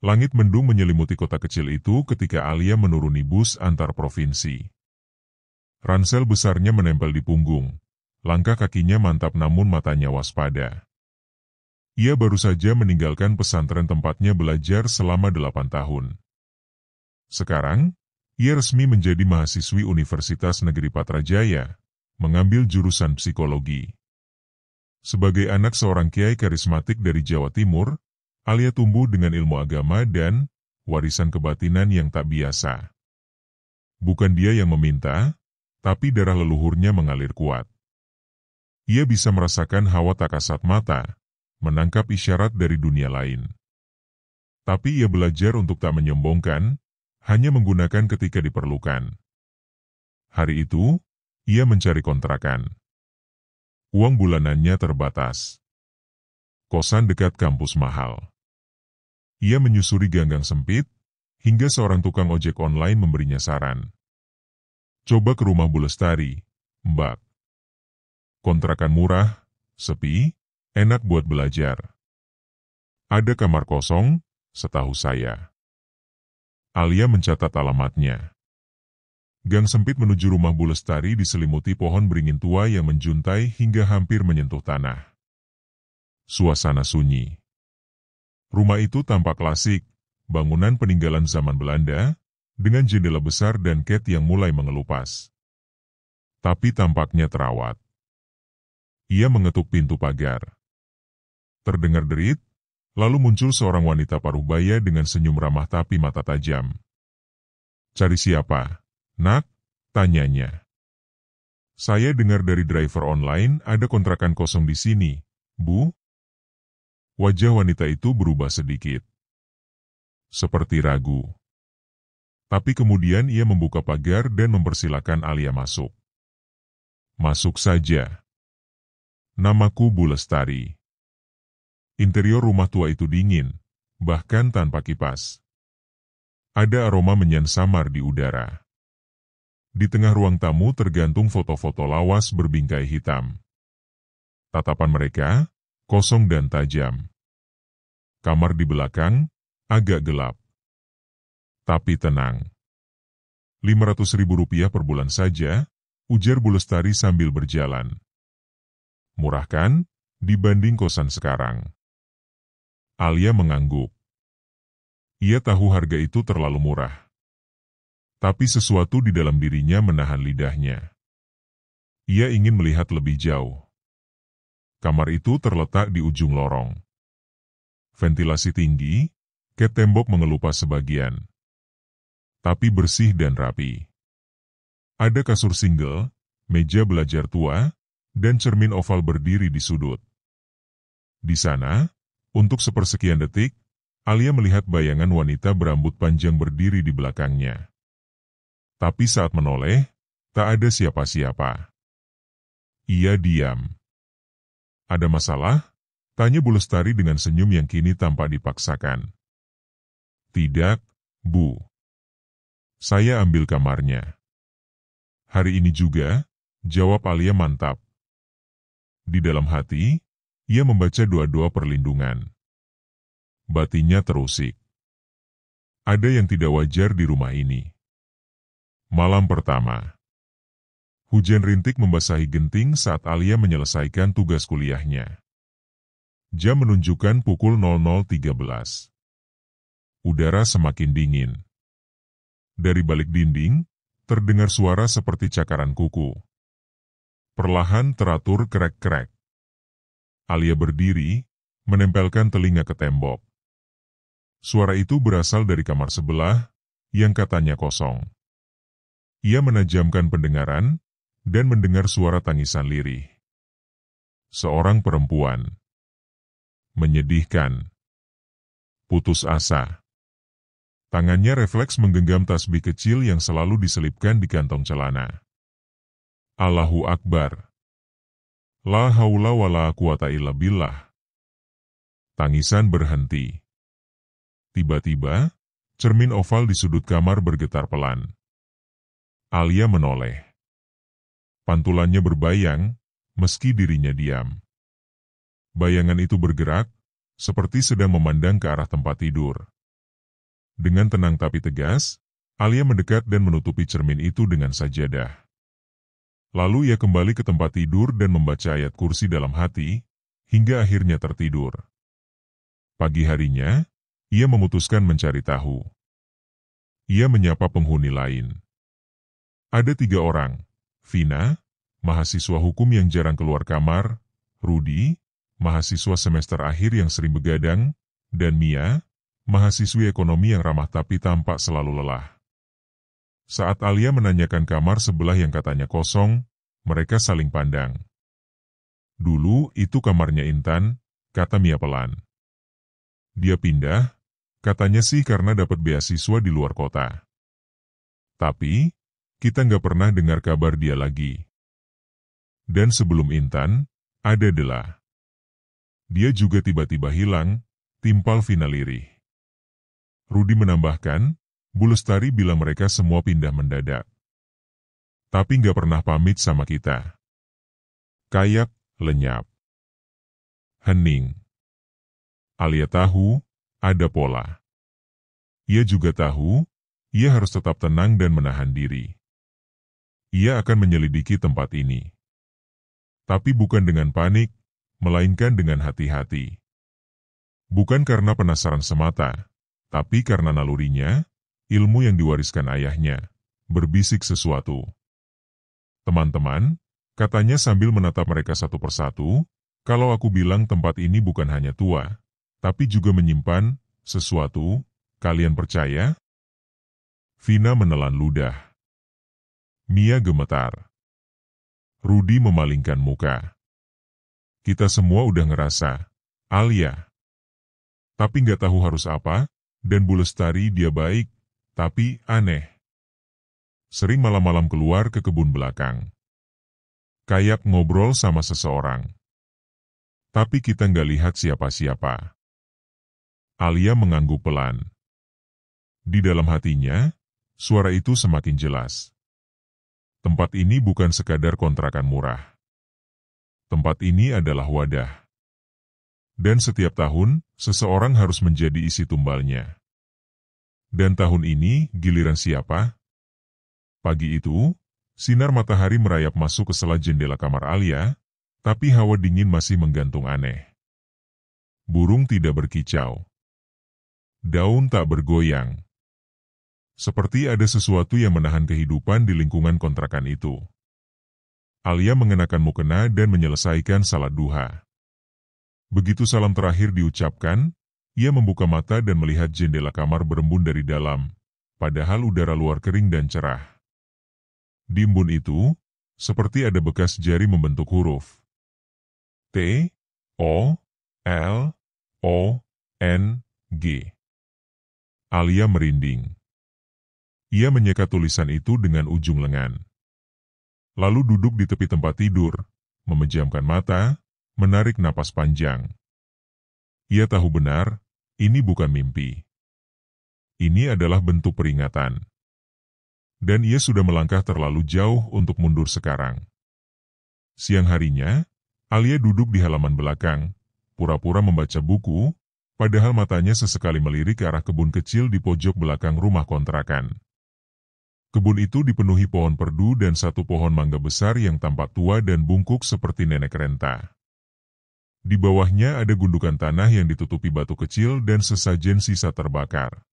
Langit mendung menyelimuti kota kecil itu ketika Alia menuruni bus antar provinsi. Ransel besarnya menempel di punggung. Langkah kakinya mantap namun matanya waspada. Ia baru saja meninggalkan pesantren tempatnya belajar selama 8 tahun. Sekarang, ia resmi menjadi mahasiswi Universitas Negeri Patrajaya, mengambil jurusan psikologi. Sebagai anak seorang kiai karismatik dari Jawa Timur, Alia tumbuh dengan ilmu agama dan warisan kebatinan yang tak biasa. Bukan dia yang meminta, tapi darah leluhurnya mengalir kuat. Ia bisa merasakan hawa tak kasat mata, menangkap isyarat dari dunia lain. Tapi ia belajar untuk tak menyombongkan, hanya menggunakan ketika diperlukan. Hari itu, ia mencari kontrakan. Uang bulanannya terbatas. Kosan dekat kampus mahal. Ia menyusuri ganggang sempit, hingga seorang tukang ojek online memberinya saran. Coba ke rumah Bu Lestari, Mbak. Kontrakan murah, sepi, enak buat belajar. Ada kamar kosong, setahu saya. Alia mencatat alamatnya. Gang sempit menuju rumah Bu Lestari diselimuti pohon beringin tua yang menjuntai hingga hampir menyentuh tanah. Suasana sunyi. Rumah itu tampak klasik, bangunan peninggalan zaman Belanda, dengan jendela besar dan cat yang mulai mengelupas. Tapi tampaknya terawat. Ia mengetuk pintu pagar. Terdengar derit, lalu muncul seorang wanita paruh baya dengan senyum ramah tapi mata tajam. Cari siapa, nak? Tanyanya. Saya dengar dari driver online ada kontrakan kosong di sini, Bu. Wajah wanita itu berubah sedikit. Seperti ragu. Tapi kemudian ia membuka pagar dan mempersilakan Alia masuk. Masuk saja. Namaku Bu Lestari. Interior rumah tua itu dingin, bahkan tanpa kipas. Ada aroma menyan samar di udara. Di tengah ruang tamu tergantung foto-foto lawas berbingkai hitam. Tatapan mereka kosong dan tajam. Kamar di belakang agak gelap. Tapi tenang. 500.000 rupiah per bulan saja, ujar Bu Lestari sambil berjalan. Murah kan, dibanding kosan sekarang? Alia mengangguk. Ia tahu harga itu terlalu murah. Tapi sesuatu di dalam dirinya menahan lidahnya. Ia ingin melihat lebih jauh. Kamar itu terletak di ujung lorong. Ventilasi tinggi, cat tembok mengelupas sebagian. Tapi bersih dan rapi. Ada kasur single, meja belajar tua, dan cermin oval berdiri di sudut. Di sana, untuk sepersekian detik, Alia melihat bayangan wanita berambut panjang berdiri di belakangnya. Tapi saat menoleh, tak ada siapa-siapa. Ia diam. Ada masalah? Tanya Bu Lestari dengan senyum yang kini tampak dipaksakan. Tidak, Bu. Saya ambil kamarnya. Hari ini juga, jawab Alia mantap. Di dalam hati, ia membaca doa-doa perlindungan. Batinnya terusik. Ada yang tidak wajar di rumah ini. Malam pertama. Hujan rintik membasahi genting saat Alia menyelesaikan tugas kuliahnya. Jam menunjukkan pukul 00.13. Udara semakin dingin. Dari balik dinding, terdengar suara seperti cakaran kuku. Perlahan teratur krek-krek. Alia berdiri, menempelkan telinga ke tembok. Suara itu berasal dari kamar sebelah, yang katanya kosong. Ia menajamkan pendengaran, dan mendengar suara tangisan lirih. Seorang perempuan. Menyedihkan. Putus asa. Tangannya refleks menggenggam tasbih kecil yang selalu diselipkan di kantong celana. Allahu Akbar. La haula wa la quwata illa billah. Tangisan berhenti. Tiba-tiba, cermin oval di sudut kamar bergetar pelan. Alia menoleh. Pantulannya berbayang, meski dirinya diam. Bayangan itu bergerak, seperti sedang memandang ke arah tempat tidur. Dengan tenang tapi tegas, Alia mendekat dan menutupi cermin itu dengan sajadah. Lalu ia kembali ke tempat tidur dan membaca ayat kursi dalam hati, hingga akhirnya tertidur. Pagi harinya, ia memutuskan mencari tahu. Ia menyapa penghuni lain. Ada 3 orang, Vina, mahasiswa hukum yang jarang keluar kamar, Rudi, mahasiswa semester akhir yang sering begadang, dan Mia, mahasiswi ekonomi yang ramah tapi tampak selalu lelah. Saat Alia menanyakan kamar sebelah yang katanya kosong, mereka saling pandang. Dulu itu kamarnya Intan, kata Mia pelan. Dia pindah, katanya sih karena dapat beasiswa di luar kota. Tapi, kita nggak pernah dengar kabar dia lagi. Dan sebelum Intan, ada Dela. Dia juga tiba-tiba hilang, timpal Vina lirih. Rudi menambahkan, Bu Lestari bilang mereka semua pindah mendadak. Tapi nggak pernah pamit sama kita. Kayak, lenyap. Hening. Alia tahu, ada pola. Ia juga tahu, ia harus tetap tenang dan menahan diri. Ia akan menyelidiki tempat ini. Tapi bukan dengan panik, melainkan dengan hati-hati. Bukan karena penasaran semata, tapi karena nalurinya, ilmu yang diwariskan ayahnya, berbisik sesuatu. Teman-teman, katanya sambil menatap mereka satu persatu, kalau aku bilang tempat ini bukan hanya tua, tapi juga menyimpan sesuatu, kalian percaya? Vina menelan ludah. Mia gemetar. Rudi memalingkan muka. Kita semua udah ngerasa, Alia. Tapi nggak tahu harus apa, dan Bu Lestari dia baik, tapi aneh. Sering malam-malam keluar ke kebun belakang. Kayak ngobrol sama seseorang. Tapi kita nggak lihat siapa-siapa. Alia mengangguk pelan. Di dalam hatinya, suara itu semakin jelas. Tempat ini bukan sekadar kontrakan murah. Tempat ini adalah wadah. Dan setiap tahun, seseorang harus menjadi isi tumbalnya. Dan tahun ini, giliran siapa? Pagi itu, sinar matahari merayap masuk ke sela jendela kamar Alia, tapi hawa dingin masih menggantung aneh. Burung tidak berkicau. Daun tak bergoyang. Seperti ada sesuatu yang menahan kehidupan di lingkungan kontrakan itu. Alia mengenakan mukena dan menyelesaikan salat duha. Begitu salam terakhir diucapkan, ia membuka mata dan melihat jendela kamar berembun dari dalam, padahal udara luar kering dan cerah. Di embun itu, seperti ada bekas jari membentuk huruf. T, O, L, O, N, G. Alia merinding. Ia menyeka tulisan itu dengan ujung lengan. Lalu duduk di tepi tempat tidur, memejamkan mata, menarik napas panjang. Ia tahu benar, ini bukan mimpi. Ini adalah bentuk peringatan. Dan ia sudah melangkah terlalu jauh untuk mundur sekarang. Siang harinya, Alia duduk di halaman belakang, pura-pura membaca buku, padahal matanya sesekali melirik ke arah kebun kecil di pojok belakang rumah kontrakan. Kebun itu dipenuhi pohon perdu dan satu pohon mangga besar yang tampak tua dan bungkuk seperti nenek renta. Di bawahnya ada gundukan tanah yang ditutupi batu kecil dan sesajen sisa terbakar.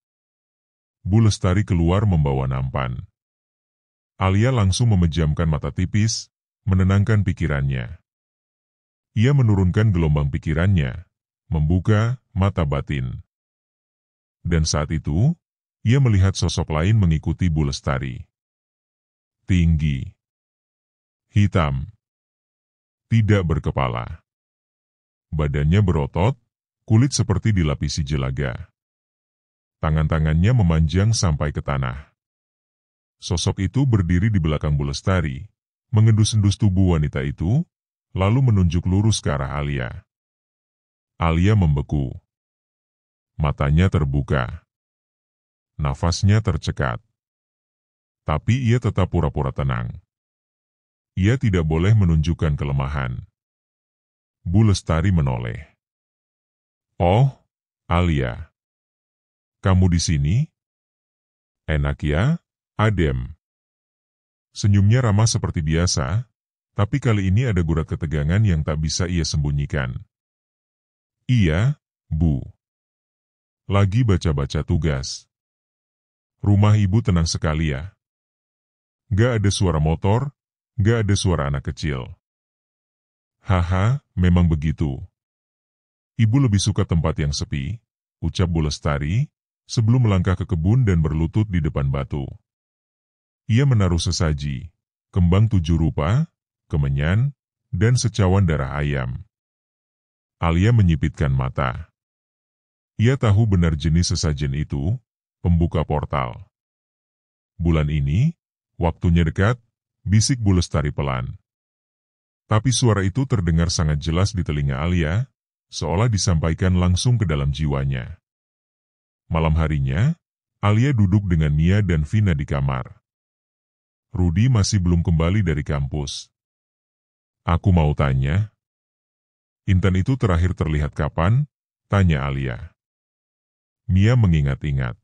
Bu Lestari keluar membawa nampan. Alia langsung memejamkan mata tipis, menenangkan pikirannya. Ia menurunkan gelombang pikirannya, membuka mata batin. Dan saat itu, ia melihat sosok lain mengikuti Bu Lestari. Tinggi. Hitam. Tidak berkepala. Badannya berotot, kulit seperti dilapisi jelaga. Tangan-tangannya memanjang sampai ke tanah. Sosok itu berdiri di belakang Bu Lestari, mengendus-endus tubuh wanita itu, lalu menunjuk lurus ke arah Alia. Alia membeku. Matanya terbuka. Nafasnya tercekat. Tapi ia tetap pura-pura tenang. Ia tidak boleh menunjukkan kelemahan. Bu Lestari menoleh. Oh, Alia. Kamu di sini? Enak ya, Adem. Senyumnya ramah seperti biasa, tapi kali ini ada gurat ketegangan yang tak bisa ia sembunyikan. Iya, Bu. Lagi baca-baca tugas. Rumah ibu tenang sekali ya. Gak ada suara motor, gak ada suara anak kecil. Haha, memang begitu. Ibu lebih suka tempat yang sepi, ucap Bu Lestari, sebelum melangkah ke kebun dan berlutut di depan batu. Ia menaruh sesaji, kembang 7 rupa, kemenyan, dan secawan darah ayam. Alia menyipitkan mata. Ia tahu benar jenis sesajen itu, pembuka portal. Bulan ini, waktunya dekat, bisik Bu Lestari pelan. Tapi suara itu terdengar sangat jelas di telinga Alia, seolah disampaikan langsung ke dalam jiwanya. Malam harinya, Alia duduk dengan Mia dan Vina di kamar. Rudi masih belum kembali dari kampus. Aku mau tanya. Intan itu terakhir terlihat kapan? Tanya Alia. Mia mengingat-ingat.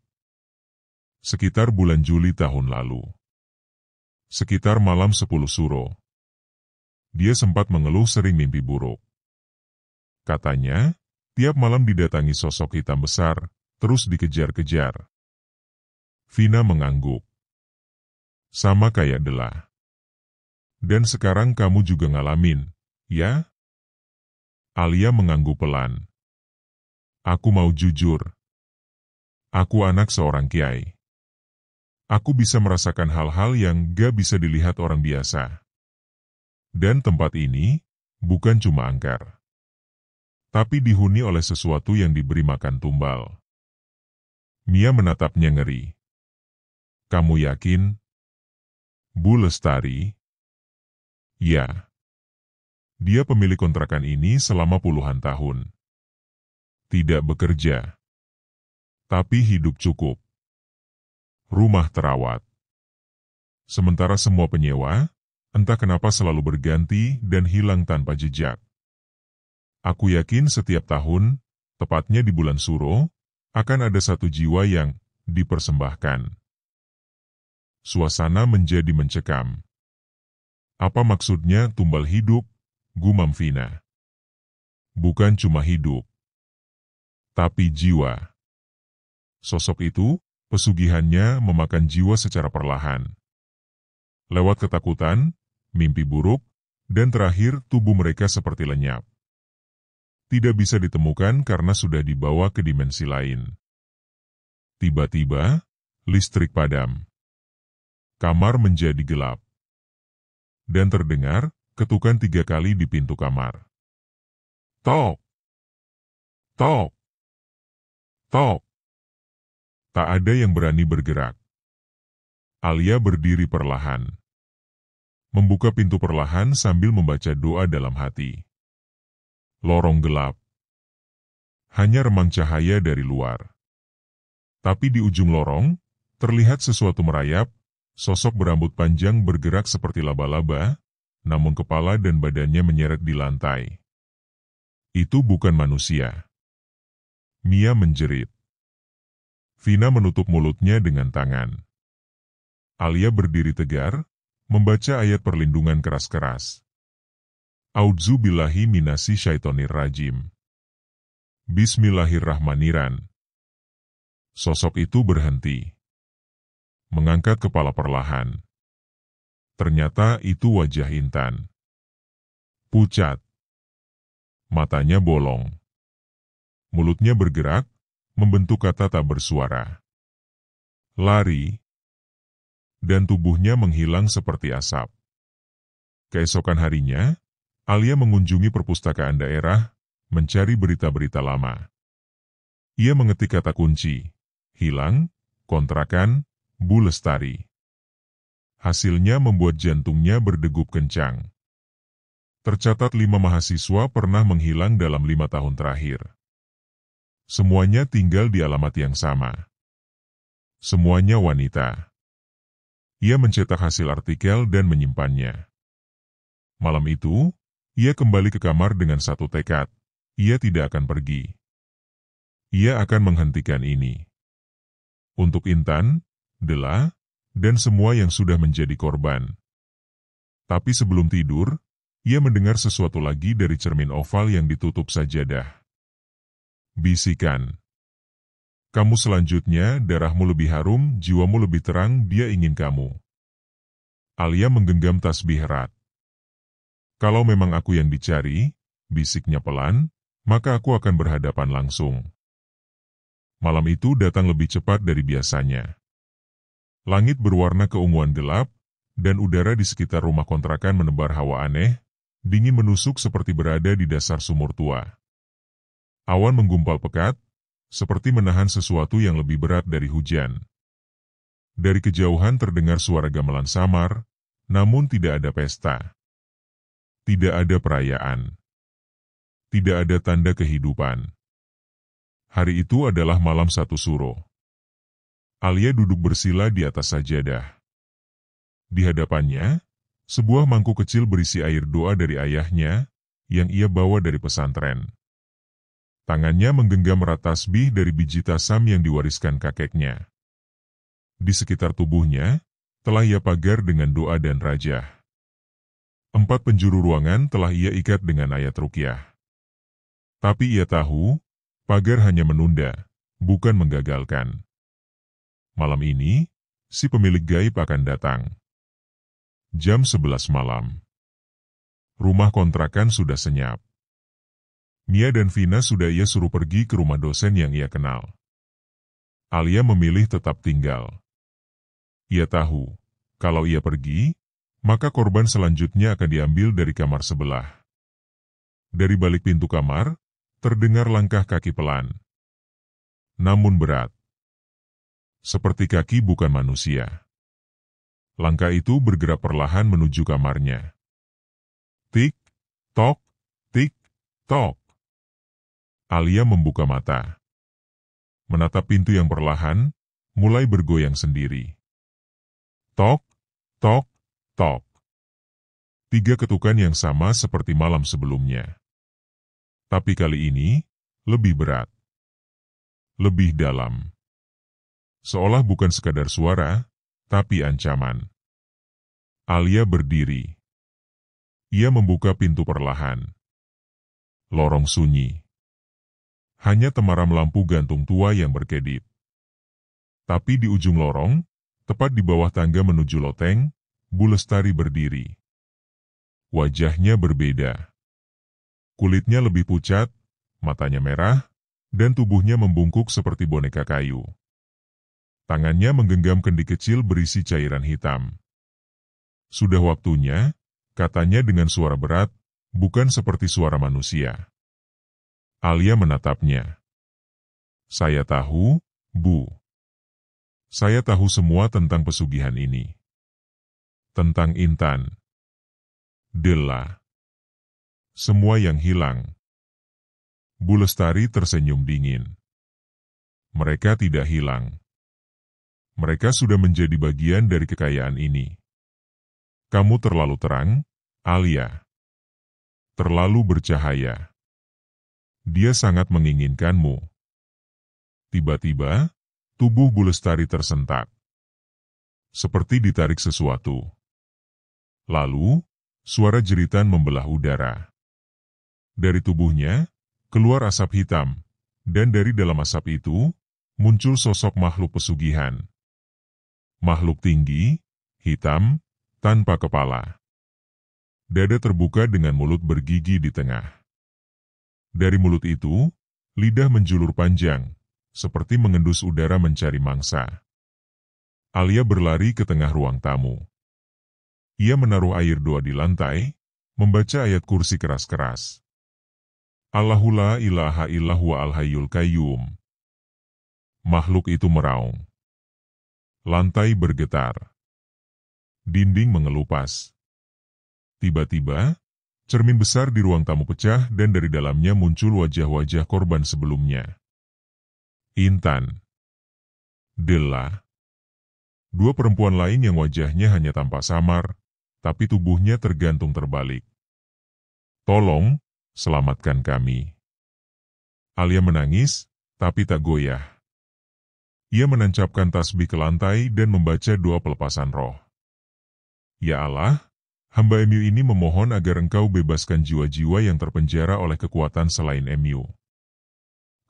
Sekitar bulan Juli tahun lalu. Sekitar malam 10 suro. Dia sempat mengeluh sering mimpi buruk. Katanya, tiap malam didatangi sosok hitam besar, terus dikejar-kejar. Vina mengangguk. Sama kayak Dela. Dan sekarang kamu juga ngalamin, ya? Alia mengangguk pelan. Aku mau jujur. Aku anak seorang kiai. Aku bisa merasakan hal-hal yang gak bisa dilihat orang biasa. Dan tempat ini, bukan cuma angker. Tapi dihuni oleh sesuatu yang diberi makan tumbal. Mia menatapnya ngeri. Kamu yakin? Bu Lestari? Ya. Dia pemilik kontrakan ini selama puluhan tahun. Tidak bekerja. Tapi hidup cukup. Rumah terawat. Sementara semua penyewa, entah kenapa selalu berganti dan hilang tanpa jejak. Aku yakin setiap tahun, tepatnya di bulan Suro, akan ada satu jiwa yang dipersembahkan. Suasana menjadi mencekam. Apa maksudnya tumbal hidup? Gumam Vina. Bukan cuma hidup, tapi jiwa. Sosok itu, pesugihannya memakan jiwa secara perlahan. Lewat ketakutan, mimpi buruk, dan terakhir tubuh mereka seperti lenyap. Tidak bisa ditemukan karena sudah dibawa ke dimensi lain. Tiba-tiba, listrik padam. Kamar menjadi gelap. Dan terdengar ketukan 3 kali di pintu kamar. Tok! Tok! Tok! Tak ada yang berani bergerak. Alia berdiri perlahan. Membuka pintu perlahan sambil membaca doa dalam hati. Lorong gelap. Hanya remang cahaya dari luar. Tapi di ujung lorong, terlihat sesuatu merayap, sosok berambut panjang bergerak seperti laba-laba, namun kepala dan badannya menyeret di lantai. Itu bukan manusia. Mia menjerit. Vina menutup mulutnya dengan tangan. Alia berdiri tegar, membaca ayat perlindungan keras-keras. A'udzubillahi minasy syaithanir rajim. Bismillahirrahmanirrahim. Sosok itu berhenti. Mengangkat kepala perlahan. Ternyata itu wajah Intan. Pucat. Matanya bolong. Mulutnya bergerak, membentuk kata tak bersuara. Lari. Dan tubuhnya menghilang seperti asap. Keesokan harinya, Alia mengunjungi perpustakaan daerah, mencari berita-berita lama. Ia mengetik kata kunci, hilang, kontrakan, Bu Lestari. Hasilnya membuat jantungnya berdegup kencang. Tercatat 5 mahasiswa pernah menghilang dalam 5 tahun terakhir. Semuanya tinggal di alamat yang sama. Semuanya wanita. Ia mencetak hasil artikel dan menyimpannya. Malam itu, ia kembali ke kamar dengan satu tekad. Ia tidak akan pergi. Ia akan menghentikan ini. Untuk Intan, Dela, dan semua yang sudah menjadi korban. Tapi sebelum tidur, ia mendengar sesuatu lagi dari cermin oval yang ditutup sajadah. Bisikan. Kamu selanjutnya, darahmu lebih harum, jiwamu lebih terang, dia ingin kamu. Alia menggenggam tasbih erat. Kalau memang aku yang dicari, bisiknya pelan, maka aku akan berhadapan langsung. Malam itu datang lebih cepat dari biasanya. Langit berwarna keunguan gelap, dan udara di sekitar rumah kontrakan menebar hawa aneh, dingin menusuk seperti berada di dasar sumur tua. Awan menggumpal pekat, seperti menahan sesuatu yang lebih berat dari hujan. Dari kejauhan terdengar suara gamelan samar, namun tidak ada pesta. Tidak ada perayaan. Tidak ada tanda kehidupan. Hari itu adalah malam satu suro. Alia duduk bersila di atas sajadah. Di hadapannya, sebuah mangkuk kecil berisi air doa dari ayahnya, yang ia bawa dari pesantren. Tangannya menggenggam erat tasbih dari biji tasam yang diwariskan kakeknya. Di sekitar tubuhnya, telah ia pagar dengan doa dan rajah. 4 penjuru ruangan telah ia ikat dengan ayat ruqyah. Tapi ia tahu, pagar hanya menunda, bukan menggagalkan. Malam ini, si pemilik gaib akan datang. Jam 11 malam. Rumah kontrakan sudah senyap. Mia dan Vina sudah ia suruh pergi ke rumah dosen yang ia kenal. Alia memilih tetap tinggal. Ia tahu, kalau ia pergi, maka korban selanjutnya akan diambil dari kamar sebelah. Dari balik pintu kamar, terdengar langkah kaki pelan. Namun berat. Seperti kaki bukan manusia. Langkah itu bergerak perlahan menuju kamarnya. Tik, tok, tik, tok. Alia membuka mata. Menatap pintu yang perlahan, mulai bergoyang sendiri. Tok, tok, tok. 3 ketukan yang sama seperti malam sebelumnya. Tapi kali ini, lebih berat. Lebih dalam. Seolah bukan sekadar suara, tapi ancaman. Alia berdiri. Ia membuka pintu perlahan. Lorong sunyi. Hanya temaram lampu gantung tua yang berkedip. Tapi di ujung lorong, tepat di bawah tangga menuju loteng, Bu Lestari berdiri. Wajahnya berbeda. Kulitnya lebih pucat, matanya merah, dan tubuhnya membungkuk seperti boneka kayu. Tangannya menggenggam kendi kecil berisi cairan hitam. Sudah waktunya, katanya dengan suara berat, bukan seperti suara manusia. Alia menatapnya. Saya tahu, Bu. Saya tahu semua tentang pesugihan ini. Tentang Intan. Dela. Semua yang hilang. Bu Lestari tersenyum dingin. Mereka tidak hilang. Mereka sudah menjadi bagian dari kekayaan ini. Kamu terlalu terang, Alia. Terlalu bercahaya. Dia sangat menginginkanmu. Tiba-tiba, tubuh Bu Lestari tersentak. Seperti ditarik sesuatu. Lalu, suara jeritan membelah udara. Dari tubuhnya, keluar asap hitam, dan dari dalam asap itu, muncul sosok makhluk pesugihan. Makhluk tinggi, hitam, tanpa kepala. Dada terbuka dengan mulut bergigi di tengah. Dari mulut itu, lidah menjulur panjang, seperti mengendus udara mencari mangsa. Alia berlari ke tengah ruang tamu. Ia menaruh air doa di lantai, membaca ayat kursi keras-keras. Allahu la ilaha illa huwa al-hayyul qayyum. Makhluk itu meraung. Lantai bergetar. Dinding mengelupas. Tiba-tiba, cermin besar di ruang tamu pecah dan dari dalamnya muncul wajah-wajah korban sebelumnya. Intan. Dela. 2 perempuan lain yang wajahnya hanya tampak samar, tapi tubuhnya tergantung terbalik. Tolong, selamatkan kami. Alia menangis, tapi tak goyah. Ia menancapkan tasbih ke lantai dan membaca doa pelepasan roh. Ya Allah, hamba MU ini memohon agar Engkau bebaskan jiwa-jiwa yang terpenjara oleh kekuatan selain MU.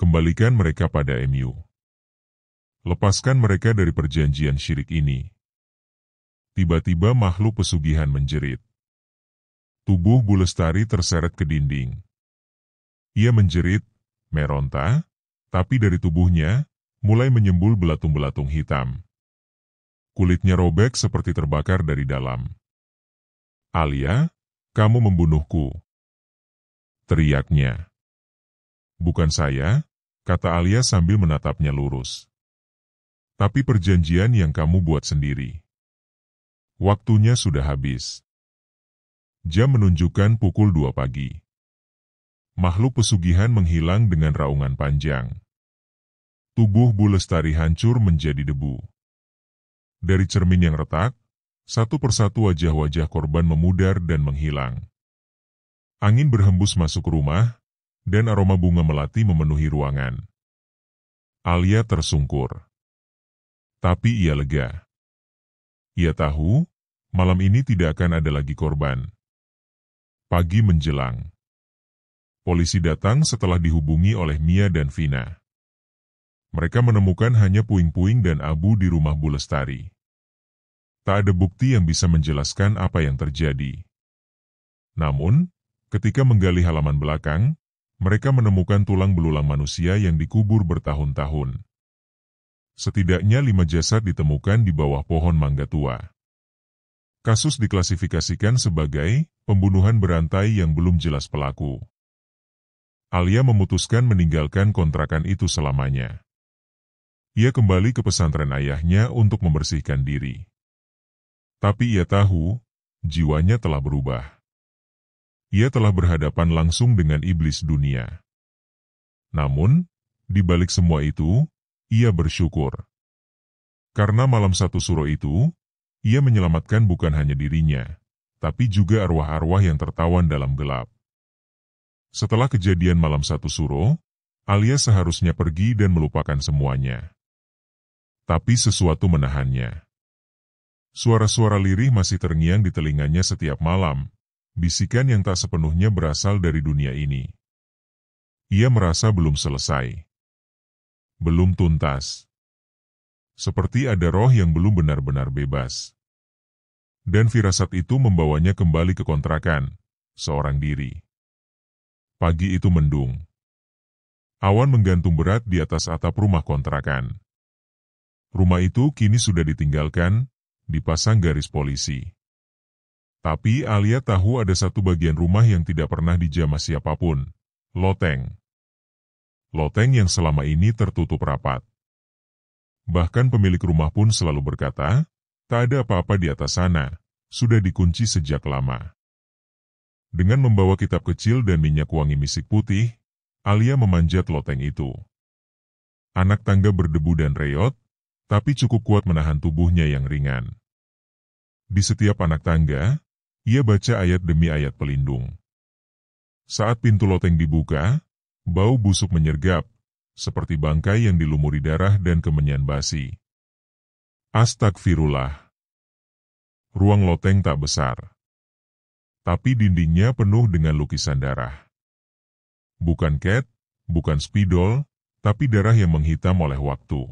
Kembalikan mereka pada MU. Lepaskan mereka dari perjanjian syirik ini. Tiba-tiba makhluk pesugihan menjerit. Tubuh Bu Lestari terseret ke dinding. Ia menjerit, meronta, tapi dari tubuhnya mulai menyembul belatung-belatung hitam. Kulitnya robek seperti terbakar dari dalam. Alia, kamu membunuhku. Teriaknya. Bukan saya, kata Alia sambil menatapnya lurus. Tapi perjanjian yang kamu buat sendiri. Waktunya sudah habis. Jam menunjukkan pukul 2 pagi. Makhluk pesugihan menghilang dengan raungan panjang. Tubuh Bu Lestari hancur menjadi debu. Dari cermin yang retak, satu persatu wajah-wajah korban memudar dan menghilang. Angin berhembus masuk rumah, dan aroma bunga melati memenuhi ruangan. Alia tersungkur. Tapi ia lega. Ia tahu, malam ini tidak akan ada lagi korban. Pagi menjelang. Polisi datang setelah dihubungi oleh Mia dan Vina. Mereka menemukan hanya puing-puing dan abu di rumah Bu Lestari. Tak ada bukti yang bisa menjelaskan apa yang terjadi. Namun, ketika menggali halaman belakang, mereka menemukan tulang belulang manusia yang dikubur bertahun-tahun. Setidaknya 5 jasad ditemukan di bawah pohon mangga tua. Kasus diklasifikasikan sebagai pembunuhan berantai yang belum jelas pelaku. Alia memutuskan meninggalkan kontrakan itu selamanya. Ia kembali ke pesantren ayahnya untuk membersihkan diri. Tapi ia tahu, jiwanya telah berubah. Ia telah berhadapan langsung dengan iblis dunia. Namun, di balik semua itu, ia bersyukur. Karena malam 1 suro itu, ia menyelamatkan bukan hanya dirinya, tapi juga arwah-arwah yang tertawan dalam gelap. Setelah kejadian malam 1 suro, Alia seharusnya pergi dan melupakan semuanya. Tapi sesuatu menahannya. Suara-suara lirih masih terngiang di telinganya setiap malam, bisikan yang tak sepenuhnya berasal dari dunia ini. Ia merasa belum selesai. Belum tuntas. Seperti ada roh yang belum benar-benar bebas. Dan firasat itu membawanya kembali ke kontrakan, seorang diri. Pagi itu mendung. Awan menggantung berat di atas atap rumah kontrakan. Rumah itu kini sudah ditinggalkan, dipasang garis polisi. Tapi Alia tahu ada satu bagian rumah yang tidak pernah dijamah siapapun, loteng. Loteng yang selama ini tertutup rapat. Bahkan pemilik rumah pun selalu berkata, tak ada apa-apa di atas sana, sudah dikunci sejak lama. Dengan membawa kitab kecil dan minyak wangi misik putih, Alia memanjat loteng itu. Anak tangga berdebu dan reot, tapi cukup kuat menahan tubuhnya yang ringan. Di setiap anak tangga, ia baca ayat demi ayat pelindung. Saat pintu loteng dibuka, bau busuk menyergap, seperti bangkai yang dilumuri darah dan kemenyan basi. Astagfirullah. Ruang loteng tak besar. Tapi dindingnya penuh dengan lukisan darah. Bukan cat, bukan spidol, tapi darah yang menghitam oleh waktu.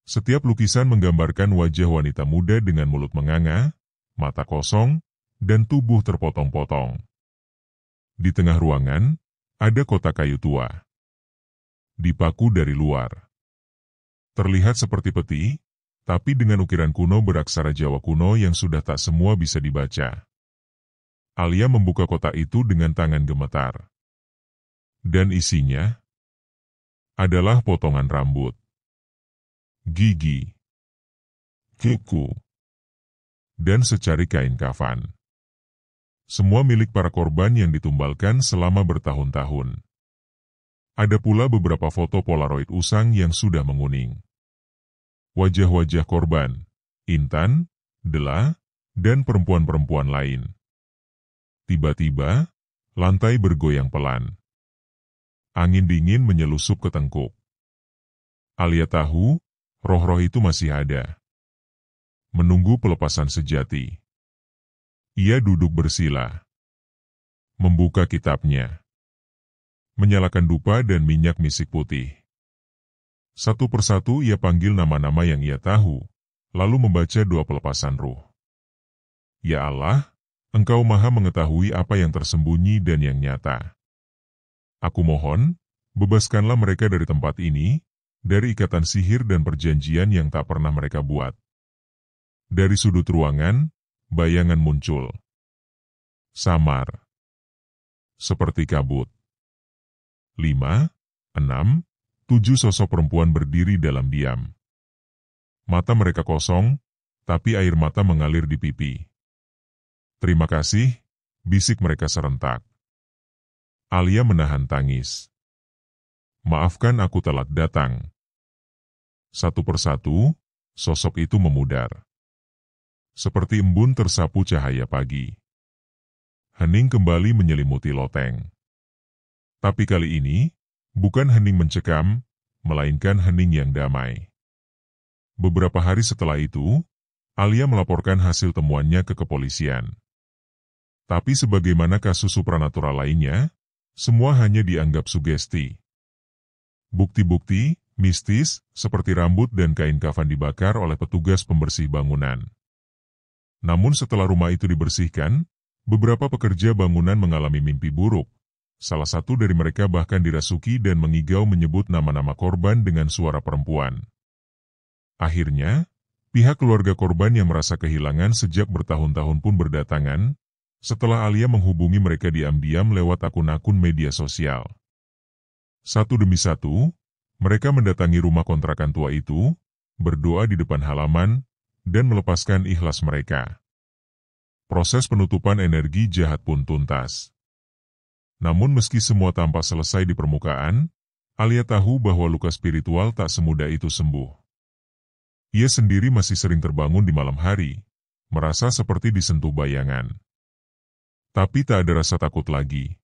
Setiap lukisan menggambarkan wajah wanita muda dengan mulut menganga, mata kosong, dan tubuh terpotong-potong. Di tengah ruangan, ada kotak kayu tua. Dipaku dari luar. Terlihat seperti peti, tapi dengan ukiran kuno beraksara Jawa kuno yang sudah tak semua bisa dibaca. Alia membuka kotak itu dengan tangan gemetar. Dan isinya adalah potongan rambut, gigi, kuku, dan secari kain kafan. Semua milik para korban yang ditumbalkan selama bertahun-tahun. Ada pula beberapa foto Polaroid usang yang sudah menguning. Wajah-wajah korban, Intan, Dela, dan perempuan-perempuan lain. Tiba-tiba, lantai bergoyang pelan. Angin dingin menyelusup ke tengkuk. Alia tahu, Roh-roh itu masih ada. Menunggu pelepasan sejati. Ia duduk bersila. Membuka kitabnya. Menyalakan dupa dan minyak misik putih. Satu persatu ia panggil nama-nama yang ia tahu, lalu membaca doa pelepasan ruh. Ya Allah, Engkau Maha mengetahui apa yang tersembunyi dan yang nyata. Aku mohon, bebaskanlah mereka dari tempat ini, dari ikatan sihir dan perjanjian yang tak pernah mereka buat. Dari sudut ruangan, bayangan muncul. Samar. Seperti kabut. 5, 6, 7 sosok perempuan berdiri dalam diam. Mata mereka kosong, tapi air mata mengalir di pipi. Terima kasih, bisik mereka serentak. Alia menahan tangis. Maafkan aku telat datang. Satu persatu, sosok itu memudar. Seperti embun tersapu cahaya pagi. Hening kembali menyelimuti loteng. Tapi kali ini, bukan hening mencekam, melainkan hening yang damai. Beberapa hari setelah itu, Alia melaporkan hasil temuannya ke kepolisian. Tapi sebagaimana kasus supranatural lainnya, semua hanya dianggap sugesti. Bukti-bukti mistis, seperti rambut dan kain kafan dibakar oleh petugas pembersih bangunan. Namun setelah rumah itu dibersihkan, beberapa pekerja bangunan mengalami mimpi buruk. Salah satu dari mereka bahkan dirasuki dan mengigau menyebut nama-nama korban dengan suara perempuan. Akhirnya, pihak keluarga korban yang merasa kehilangan sejak bertahun-tahun pun berdatangan, setelah Alia menghubungi mereka diam-diam lewat akun-akun media sosial. Satu demi satu, mereka mendatangi rumah kontrakan tua itu, berdoa di depan halaman, dan melepaskan ikhlas mereka. Proses penutupan energi jahat pun tuntas. Namun meski semua tampak selesai di permukaan, Alia tahu bahwa luka spiritual tak semudah itu sembuh. Ia sendiri masih sering terbangun di malam hari, merasa seperti disentuh bayangan. Tapi tak ada rasa takut lagi.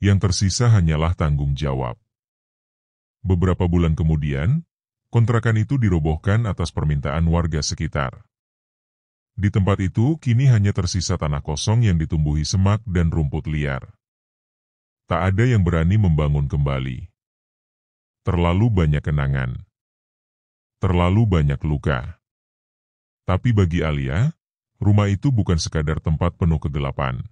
Yang tersisa hanyalah tanggung jawab. Beberapa bulan kemudian, kontrakan itu dirobohkan atas permintaan warga sekitar. Di tempat itu kini hanya tersisa tanah kosong yang ditumbuhi semak dan rumput liar. Tak ada yang berani membangun kembali. Terlalu banyak kenangan. Terlalu banyak luka. Tapi bagi Alia, rumah itu bukan sekadar tempat penuh kegelapan.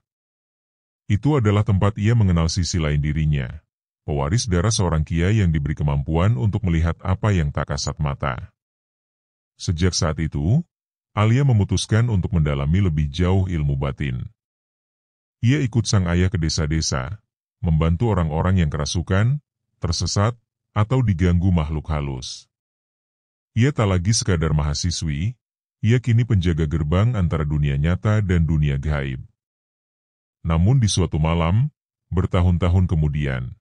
Itu adalah tempat ia mengenal sisi lain dirinya, pewaris darah seorang kiai yang diberi kemampuan untuk melihat apa yang tak kasat mata. Sejak saat itu, Alia memutuskan untuk mendalami lebih jauh ilmu batin. Ia ikut sang ayah ke desa-desa, membantu orang-orang yang kerasukan, tersesat, atau diganggu makhluk halus. Ia tak lagi sekadar mahasiswi, ia kini penjaga gerbang antara dunia nyata dan dunia gaib. Namun di suatu malam, bertahun-tahun kemudian,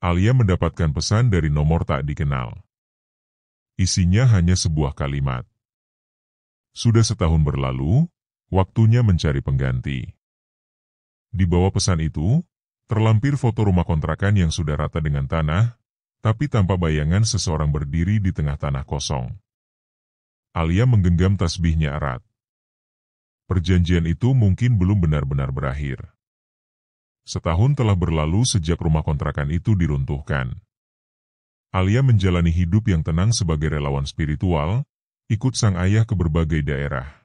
Alia mendapatkan pesan dari nomor tak dikenal. Isinya hanya sebuah kalimat. Sudah setahun berlalu, waktunya mencari pengganti. Di bawah pesan itu, terlampir foto rumah kontrakan yang sudah rata dengan tanah, tapi tanpa bayangan seseorang berdiri di tengah tanah kosong. Alia menggenggam tasbihnya erat. Perjanjian itu mungkin belum benar-benar berakhir. Setahun telah berlalu sejak rumah kontrakan itu diruntuhkan. Alia menjalani hidup yang tenang sebagai relawan spiritual, ikut sang ayah ke berbagai daerah.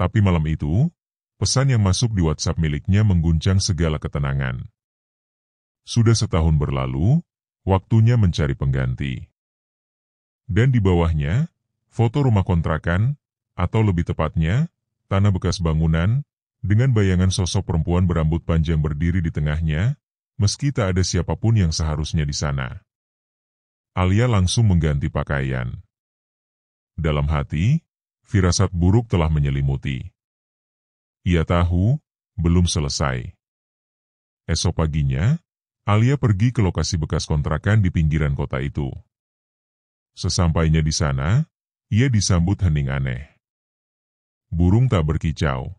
Tapi malam itu, pesan yang masuk di WhatsApp miliknya mengguncang segala ketenangan. Sudah setahun berlalu, waktunya mencari pengganti. Dan di bawahnya, foto rumah kontrakan, atau lebih tepatnya, tanah bekas bangunan, dengan bayangan sosok perempuan berambut panjang berdiri di tengahnya, meski tak ada siapapun yang seharusnya di sana. Alia langsung mengganti pakaian. Dalam hati, firasat buruk telah menyelimuti. Ia tahu, belum selesai. Esok paginya, Alia pergi ke lokasi bekas kontrakan di pinggiran kota itu. Sesampainya di sana, ia disambut hening aneh. Burung tak berkicau.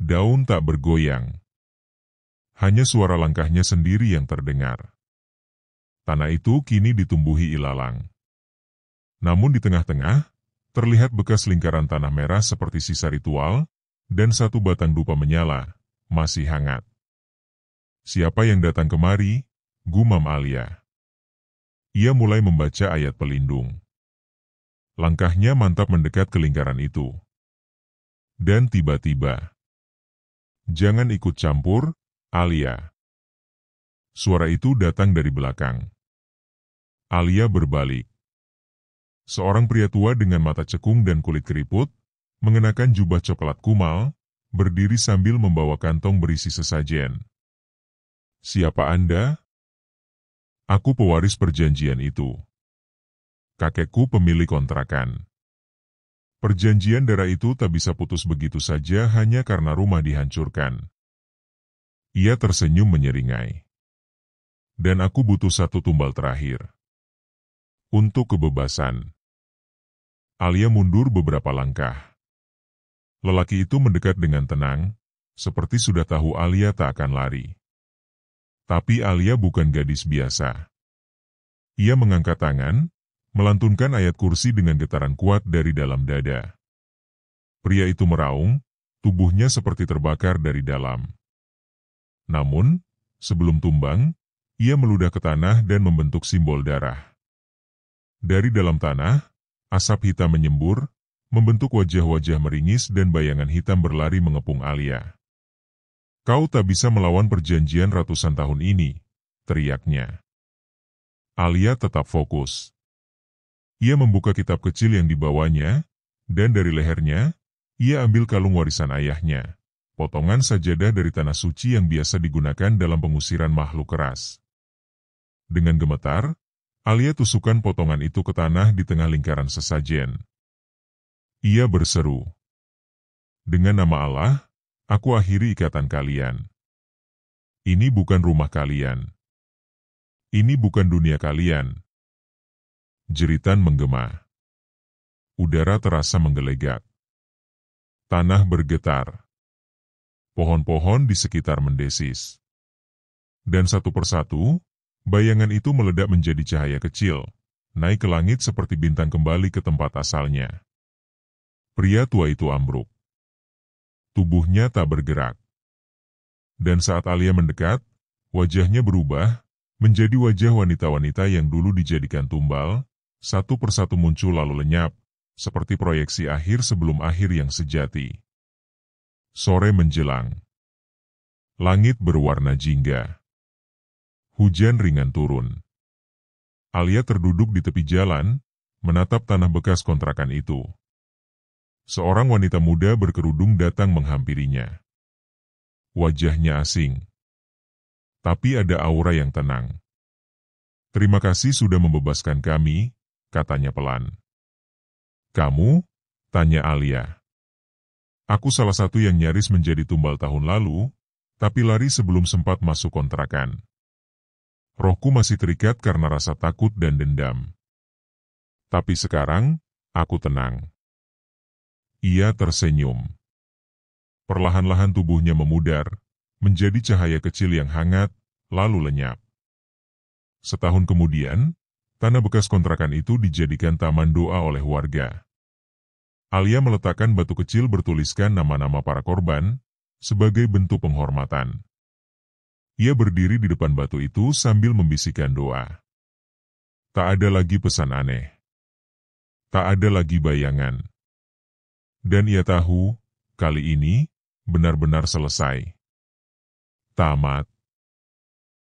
Daun tak bergoyang. Hanya suara langkahnya sendiri yang terdengar. Tanah itu kini ditumbuhi ilalang. Namun di tengah-tengah, terlihat bekas lingkaran tanah merah seperti sisa ritual, dan satu batang dupa menyala, masih hangat. "Siapa yang datang kemari?" gumam Alia. Ia mulai membaca ayat pelindung. Langkahnya mantap mendekat ke lingkaran itu. Dan tiba-tiba, "Jangan ikut campur, Alia." Suara itu datang dari belakang. Alia berbalik. Seorang pria tua dengan mata cekung dan kulit keriput, mengenakan jubah coklat kumal, berdiri sambil membawa kantong berisi sesajen. "Siapa Anda?" "Aku pewaris perjanjian itu. Kakekku pemilik kontrakan. Perjanjian darah itu tak bisa putus begitu saja hanya karena rumah dihancurkan." Ia tersenyum menyeringai. "Dan aku butuh satu tumbal terakhir. Untuk kebebasan." Alia mundur beberapa langkah. Lelaki itu mendekat dengan tenang, seperti sudah tahu Alia tak akan lari. Tapi Alia bukan gadis biasa. Ia mengangkat tangan, melantunkan ayat kursi dengan getaran kuat dari dalam dada. Pria itu meraung, tubuhnya seperti terbakar dari dalam. Namun, sebelum tumbang, ia meludah ke tanah dan membentuk simbol darah. Dari dalam tanah, asap hitam menyembur, membentuk wajah-wajah meringis dan bayangan hitam berlari mengepung Alia. "Kau tak bisa melawan perjanjian ratusan tahun ini," teriaknya. Alia tetap fokus. Ia membuka kitab kecil yang dibawanya, dan dari lehernya, ia ambil kalung warisan ayahnya, potongan sajadah dari tanah suci yang biasa digunakan dalam pengusiran makhluk keras. Dengan gemetar, Alia tusukkan potongan itu ke tanah di tengah lingkaran sesajen. Ia berseru, "Dengan nama Allah, aku akhiri ikatan kalian. Ini bukan rumah kalian. Ini bukan dunia kalian." Jeritan menggema. Udara terasa menggelegak. Tanah bergetar. Pohon-pohon di sekitar mendesis. Dan satu persatu, bayangan itu meledak menjadi cahaya kecil, naik ke langit seperti bintang kembali ke tempat asalnya. Pria tua itu ambruk. Tubuhnya tak bergerak. Dan saat Alia mendekat, wajahnya berubah, menjadi wajah wanita-wanita yang dulu dijadikan tumbal, satu persatu muncul lalu lenyap, seperti proyeksi akhir sebelum akhir yang sejati. Sore menjelang. Langit berwarna jingga. Hujan ringan turun. Alia terduduk di tepi jalan, menatap tanah bekas kontrakan itu. Seorang wanita muda berkerudung datang menghampirinya. Wajahnya asing. Tapi ada aura yang tenang. "Terima kasih sudah membebaskan kami," katanya pelan. "Kamu?" tanya Alia. "Aku salah satu yang nyaris menjadi tumbal tahun lalu, tapi lari sebelum sempat masuk kontrakan. Rohku masih terikat karena rasa takut dan dendam. Tapi sekarang, aku tenang." Ia tersenyum. Perlahan-lahan tubuhnya memudar, menjadi cahaya kecil yang hangat, lalu lenyap. Setahun kemudian, tanah bekas kontrakan itu dijadikan taman doa oleh warga. Alia meletakkan batu kecil bertuliskan nama-nama para korban, sebagai bentuk penghormatan. Ia berdiri di depan batu itu sambil membisikkan doa. Tak ada lagi pesan aneh. Tak ada lagi bayangan. Dan ia tahu, kali ini, benar-benar selesai. Tamat.